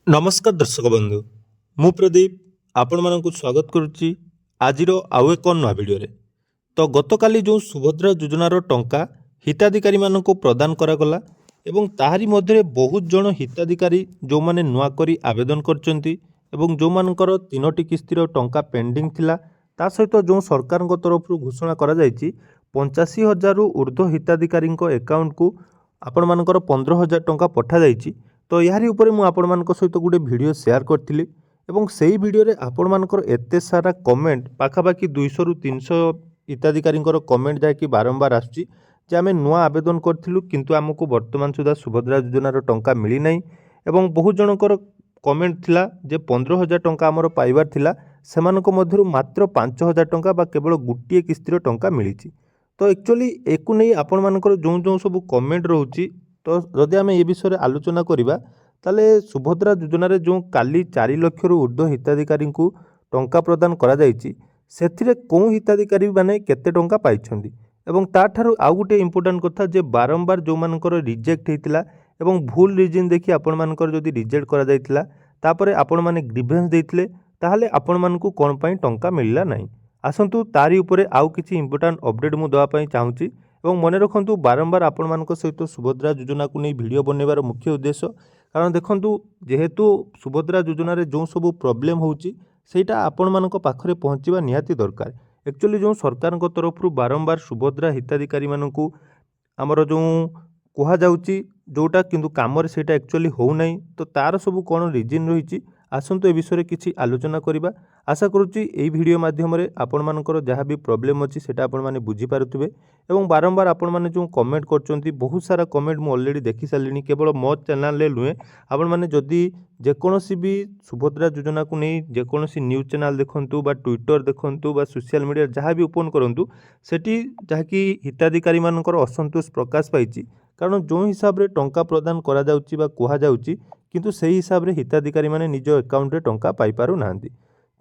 नमस्कार दर्शक बंधु मु प्रदीप आपण मानक स्वागत करुच्ची आजिर आउ एक नवा भिडियो तो गतकाली जो सुभद्रा योजनार टंका हिताधिकारी मानक प्रदान करागला एवं ताहारी मध्य बहुत जन हिताधिकारी जो माने नुआ करी आवेदन करचंती एवं जो मानकर तीनोटी किस्तिर टंका पेंडिंग थिला ता सहित जो सरकार तरफ घोषणा करा जायछि 85,000 रु ऊर्ध्व हिताधिकारी एकाउंट को आपण मानकर 15,000 टंका पठा जायछि। तो यारी उपरे मु आपण मानक सहित गोटे वीडियो शेयर करथिली एवं सेही वीडियो रे आपण मानकर एते सारा कमेंट पाखापाखि 200 रु 300 हिताधिकारी कमेंट जाकि बारंबार आसुची जे आमे नुआ आवेदन करथिलु किंतु आमको वर्तमान सुधा सुभद्रा योजनार टंका मिली नाही एवं बहुत जनकर कमेंट थिला जे 15,000 टंका आमर पाइबार थिला सेमानक मध्यरु मात्र 5,000 टंका बा केवल गुटिए किस्तिर टंका मिलिची। तो एक्चुअली एकु नै आपण मानकर जो जो सब कमेंट रहउची तो जदि आम ए विषय आलोचना करवा ताले सुभद्रा योजन जो काली 4 लाख रु ऊर्ध्व हिताधिकारी को टंका प्रदान करा जायछि सेथिरे कोउ हिताधिकारी माने केते टंका पाइछंदी एवं ताठारु आउ गोटे इम्पोर्टान्ट कथा जे बारंबार जो मानकर रिजेक्ट हेतिला एवं भूल रीजन देखि आपण मानकर जदि रिजेक्ट करा जायतिला तापरे आपण माने ग्रीवेंस देइथिले ताहाले आपण मानकु कोन पई टंका मिलला नाही। आसंतु तारी उपरे आउ किछि इम्पोर्टान्ट अपडेट मु दवा पई चाहूची एवं मन रखु बारंबार आपण मान सहित सुभद्रा योजना को नहीं वीडियो बनवार मुख्य उद्देश्य कारण देखु जेहेतु सुभद्रा योजन जो सब प्रोब्लेम होटा आपण मान पाखरे पहुँचवा निहाती दरकार। एक्चुअली जो सरकार तरफ बारंबार सुभद्रा हिताधिकारी मानक आमर जो कहुच्ची जोटा किंतु काम से एक्चुअली होना तो तार सब कौन रिजन रही आसतु ए विषय किसी आलोचना करवा। आशा करुच्ची यही वीडियो माध्यम आपण मानकर जहाँ भी प्रोब्लेम अच्छी से आपण मैंने बुझीपारे एवं बारंबार आपण मैंने जो कमेंट कर बहुत सारा कमेंट मुझे अलरेडी देखी सारे केवल मो चैनल नुहे आपण मैंने जदि जेकोसी भी सुभद्रा योजना को नहीं जेकोसी न्यूज चैनल देखूँ बा ट्विटर देखूँ बा सोशल मीडिया जहाँ भी ओपन करूँ सेठी जहाँकि हिताधिकारी मानकर असंतोष प्रकाश पाई कारण जो हिसाब रे टंका प्रदान करा जाउची बा कुहा जाउची किंतु सही हिसाब रे हिताधिकारी माने निज अकाउंट रे टंका पाई पारु नांती।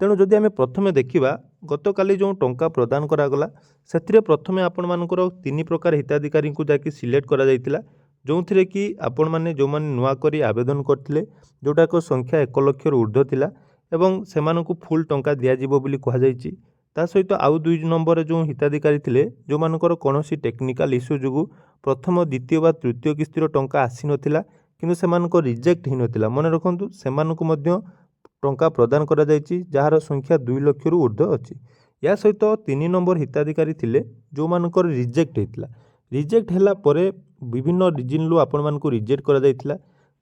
तेणु जदि आमे प्रथमे देखिबा गतकाली जो टंका प्रदान करागला सेथिरे प्रथमे आपण मानकर 3 प्रकार हिताधिकारी को जाकि सिलेक्ट करा जायतिला जोंथिरे कि आपण माने जो माने नुआ करी आवेदन करथिले जोटा को संख्या 1 लाख रु ऊर्ध्व थिला एवं सेमानकु फुल टंका दिया जिवो बोली कुहा जायछि। ता सहित आउ 2 नंबर जो हिताधिकारी थिले जो मानकर कोनोसी टेक्निकल इश्यू जुगु प्रथम द्वितीय बा तृतीय किस्तिर टंका आसी नथिला किंतु सेमानको रिजेक्ट हि नथिला मन रखंतु सेमानको मध्य टंका प्रदान करा जायछि जहार संख्या 2 लाख रु ऊर्ध्व अछि। या सहित 3 नंबर हिताधिकारी थिले जो मानकर रिजेक्ट हेतिला रिजेक्ट हैला परे विभिन्न रीजन लु आपण मानको रिजेक्ट करा जायतिला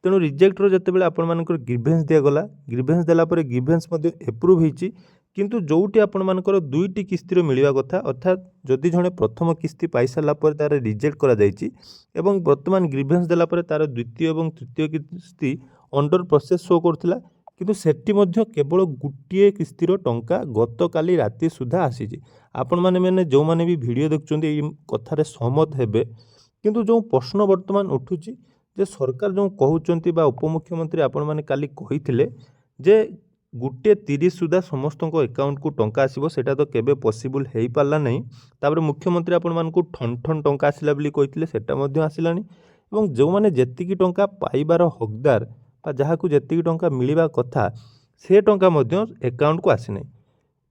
तेणु रिजेक्ट रो जतेबेले आपण मानकर ग्रीवेंस दिया गला ग्रीवेंस देला परे ग्रीवेंस मध्य एप्रूव हेछि किंतु जोटी आपण मानकर 2टी किस्तिर मिलवा कथा अर्थात जदि जणे प्रथम किस्ती पाई सारा पर तार रिजेक्ट करा जायछि एवं वर्तमान ग्रीवेंस देला पर तार द्वितीय एवं तृतीय किस्ती अंडर प्रोसेस शो करथिला किंतु सेठी मध्य केवल गुटिए किस्तिर टंका गतकाली राति सुधा आसीछि। आपण माने जो माने भी वीडियो देखुचंदी एई कथारे सहमत हेबे किंतु जो प्रश्न वर्तमान उठुछि जे सरकार जो कहउचंती बा उपमुख्यमंत्री आपण माने काली कहिथिले जे गुटे 30 सुधा समस्त अकाउंट को टंका आसीबो सेटा तो केबे पॉसिबल हेई पारला नहीं तापर मुख्यमंत्री आपण मानकु ठन ठन टंका आसिला बोली कहिथिले सेटा मध्य आसिलानी एवं जो माने जेतिकी टंका पाइबार हकदार बा जहाकु जेतिकी टंका मिलिबा कथा से टंका मध्य अकाउंट को आसी नहीं।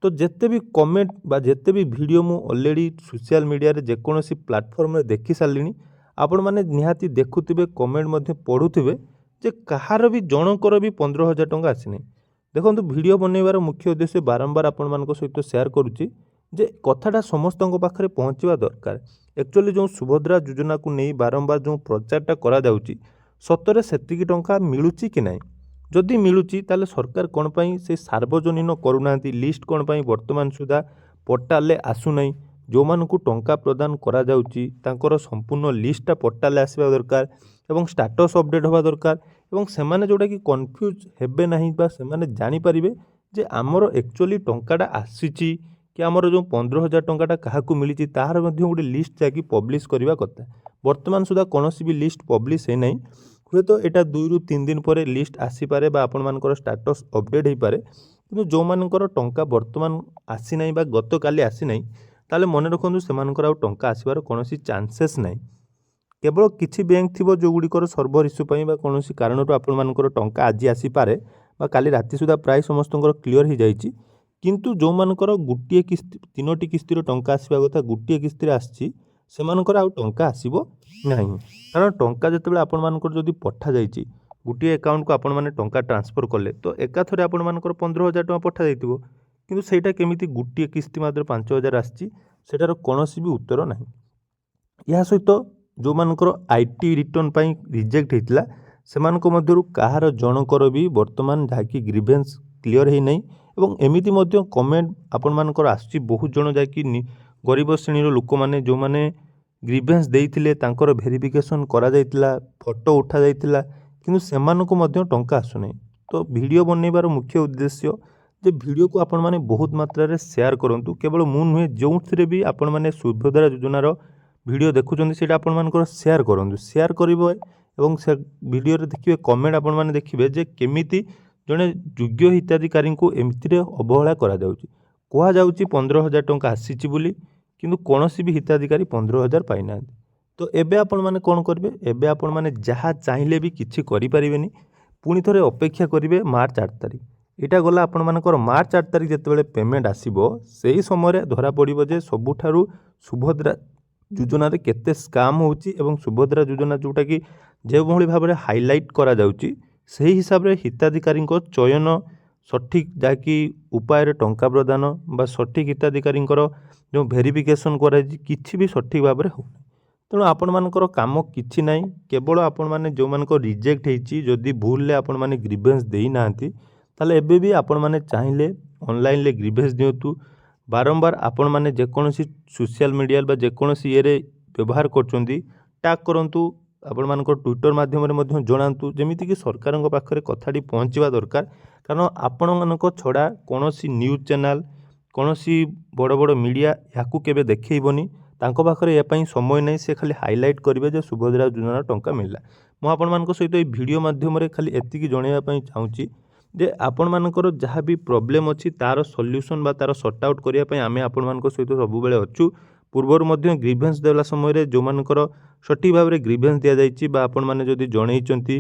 तो जेते भी कमेंट बा जेते भी वीडियो मु ऑलरेडी सोशल मीडिया रे जेकोसी प्लेटफॉर्म रे देखि सारलिनी आपण माने निहाती देखुथिबे कमेंट मध्य पढुथिबे जे कहार भी जनकर भी 15,000 टंका आसी नहीं। देखो वीडियो बनवार मुख्य उद्देश्य बारंबार आपण मान सहित शेयर करुच्ची जे कथाटा समस्त पाखे पहुँचवा दरकार। एक्चुअली जो सुभद्रा योजना को नहीं बारंबार जो प्रचारटा करा जाउची सतरे सेतिकी टंका मिलुची कि नहीं जदि मिलुची ताले सरकार कौन पाई से सार्वजनीन करूनांती लिस्ट कौन पाई वर्तमान सुधा पोर्टाल आसु नहीं जो मानकु टंका प्रदान करा जाउची तांकर संपूर्ण लिस्टटा पोर्टाल आसवा दरकार एवं स्टाटस अपडेट होगा दरकार एवं सेमाने जोटा कि कन्फ्यूज हेबे नहीं बा सेमाने जानि परिबे जे आमर एक्चुअली टंकाटा आसीची कि आमर जो 15,000 टंकाटा काहाकू मिली ताहार मध्य गोटे लिस्ट जाकि पब्लिश करवा कथा वर्तमान सुधा कौनसी भी लिस्ट पब्लिश है नहीं हुए तो यहाँ 2 रु 3 दिन पर लिस्ट आसीपे आपण मानकर स्टाटस अपडेट हो पारे कि जो मानकर टंका वर्तमान आसी नहीं बा गत काली आसी नहीं ताले मन रखु से आउ टंका आसबार कौन चांसेस नहीं केवल किसी बैंक थी जो गुड़िकर सर्भर इश्यू बा कौन कारण आपर टंका आज आसीपे बा काली राति सुधा प्राय समस्त क्लीयर हो जाइए किंतु जो मानकर गोटे किस्ती 3टी किस्तिर टंका आसवा कथा गोटे किस्ती आसी से आउ टंका आसब ना कारण टंका जिते आपर जदि पठा जाइए गोटे अकाउंट को आपण मैंने टंका ट्रांसफर कले तो एकाथरे आपण मानकर 15,000 टंका पठा जाइए किंतु सेटा केमिति गोटे किस्ती मात्र 5,000 आसी सेटार कौन भी उत्तर ना या सहित जो मानकर आईटी रिटर्न पाई रिजेक्ट होता से कहार जनकर भी वर्तमान जहाँकि ग्रीवेंस क्लीयर है नहीं एवं एमिति मध्य कमेंट आपण मानकर आसुची बहुत जन जहाँकि गरीब श्रेणी लोक मैंने जो मैंने ग्रीवेंस देइथिले तांकर वेरिफिकेशन करा जाइतिला फोटो उठा जाइतिला किंतु सेमानकु मध्य टंका आसुनै तो वीडियो बनैबार मुख्य उद्देश्य जे वीडियो को आपण माने बहुत मात्रा रे शेयर करंतु केवल मु नुहे जोंथिरे भी आपण माने सुभद्रा योजनार वीडियो देखुचंदी सेटा आपण मानकर शेयर करंतु शेयर करिवे एवं से वीडियो रे देखिबे कमेंट आपण माने देखिबे जे केमिति जने योग्य हिताधिकारी को एमितिरे अवहेला करा जाउची कोहा जाउची 15,000 टंका आसीची बोली किंतु कोनोसी भी हिताधिकारी 15,000 पाइ ना तो एबे आपण माने कोन करबे एबे आपण माने जहाँ चाहिए भी किछि करि परिबेनी पुणी थरे अपेक्षा करिवे मार्च 8 तारिख एटा गला आपण मानकर मार्च 8 तारिख जेतेबेले पेमेंट आसीबो सेही समय धरा पड़िबो जे सबुठारु सुभद्रा योजना रे केते स्काम होउची एवं सुभद्रा योजना जोटा कि जे भली भाबरे हाइलाइट करा जाउची सेही हिसाब रे हिताधिकारी चयन सठिक जाकि उपाय टंका प्रदान बा सठिक हिताधिकारी जो वेरिफिकेशन करा किछि भी सठिक भाव हो तेणु आपण मानकर काम किछि नाही केवल आपण माने जो मानक रिजेक्ट हेची जदि भूल ले आपण माने ग्रीवेंस देई नांती ताले एबे भी आपण माने चाहिए ऑनलाइन ले ग्रीवेंस दियंतु बारंबार आपण माने जेकोसी सोशल मीडिया बा जेकोसी ये व्यवहार करचंदी टैग करंतु आपण मानकर ट्विटर माध्यम रे मध्य जणांतु जेमिति कि सरकारक पाखरे कथाटी पहुँचवा दरकार कारण आपण मानक छड़ा कोनोसी न्यूज चैनल कोनोसी बड़ बड़ मीडिया याकू केबे देखैबनी तांको पाखरे ए पई समय नहीं से खाली हाइलाइट करिवे जे सुभद्रा योजना टंका मिलला मु आपण मानक सहित ए वीडियो माध्यम रे खाली एतिकी जणैया पई चाहूची जे आपण मानकर जहाँ भी प्रॉब्लम अच्छी तार सॉल्यूशन बा तार सॉर्ट आउट करिया पई आमे आपण मानक सहित सब बेले अछु पूर्वर मध्य ग्रीवेंस देला समय रे जो मानकर सठिक भाव में ग्रीवेंस दिया जाइछि बा आपण माने जदि जणैचंती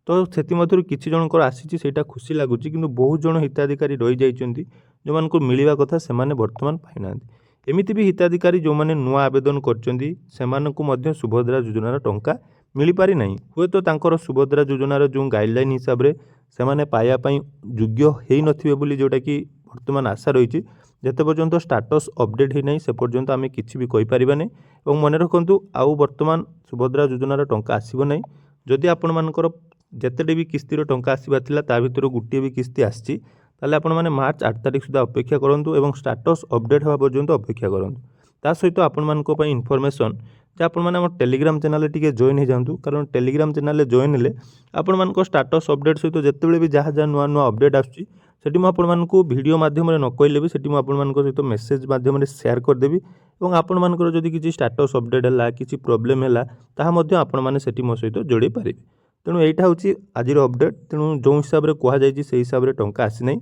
तो सेति मध्यरु किछि जनकर आसीछि सेटा खुशी लागुछि किंतु बहुत जन हिताधिकारी रहि जाइछंती जो मानको मिलिबा कथा से माने वर्तमान पाइनांती एमिति भी हिताधिकारी जो माने नुआ आवेदन करचंती सेमानकु मध्य सुभद्रा योजनार टंका मिली पारि नाही हुए तो तांकर सुभद्रा योजनार जो गाइडलाइन हिसाब रे सेमाने पाया पई योग्य हेई नथिबे बोली जोटा कि वर्तमान आशा रहिछि जेते पर्यंत स्टाटस अपडेट ही नहीं से पर्यंत आमे किछि भी कहि परिबानी एवं मन रखंतु आउ वर्तमान सुभद्रा योजनार टंका आसीबो नहीं जदि आपण मानकर जेतेटे भी किस्तीर टंका आसीबा थिला ता भितर गुटिए भी किस्ती आछि ताले आपण माने मार्च 8 तारिख सुधा अपेक्षा करंतु एवं स्टाटस अपडेट होवा पर्यंत अपेक्षा करंतु ता सहित आपण मानको पई इन्फॉर्मेशन जे आपण माने हमर टेलीग्राम चैनल टिके जॉइन हो जांतु कारण टेलीग्राम चैनल जॉइन ले आपण मानको स्टाटस अपडेट सहित जेतेबेले भी जहाँ नुआ नुआ अपडेट आछी सेठी मु आपण मानको वीडियो माध्यम रे न कहले भी सेठी मु आपण मानको सहित मेसेज माध्यम रे शेयर कर देबी एवं आपण मानकर जदि किछि स्टाटस अपडेट हला किछि प्रॉब्लम हला ताहा मध्य आपण माने सेठी मो सहित जोड़े पारिबे तेणु एटा होची आजिर अपडेट तेणु जो हिसाब रे कहा जायछि से हिसाब रे टंका आसी नै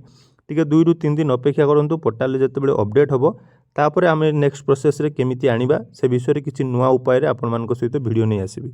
टिके 2 रु 3 दिन अपेक्षा करंतु पोर्टल जेतेबेले अपडेट होबो तापरे आमे नेक्स्ट प्रोसेस रे केमिति आनिबा से विषय रे किछि नुआ उपाय रे आपण मानको सहित वीडियो नै आसीबी।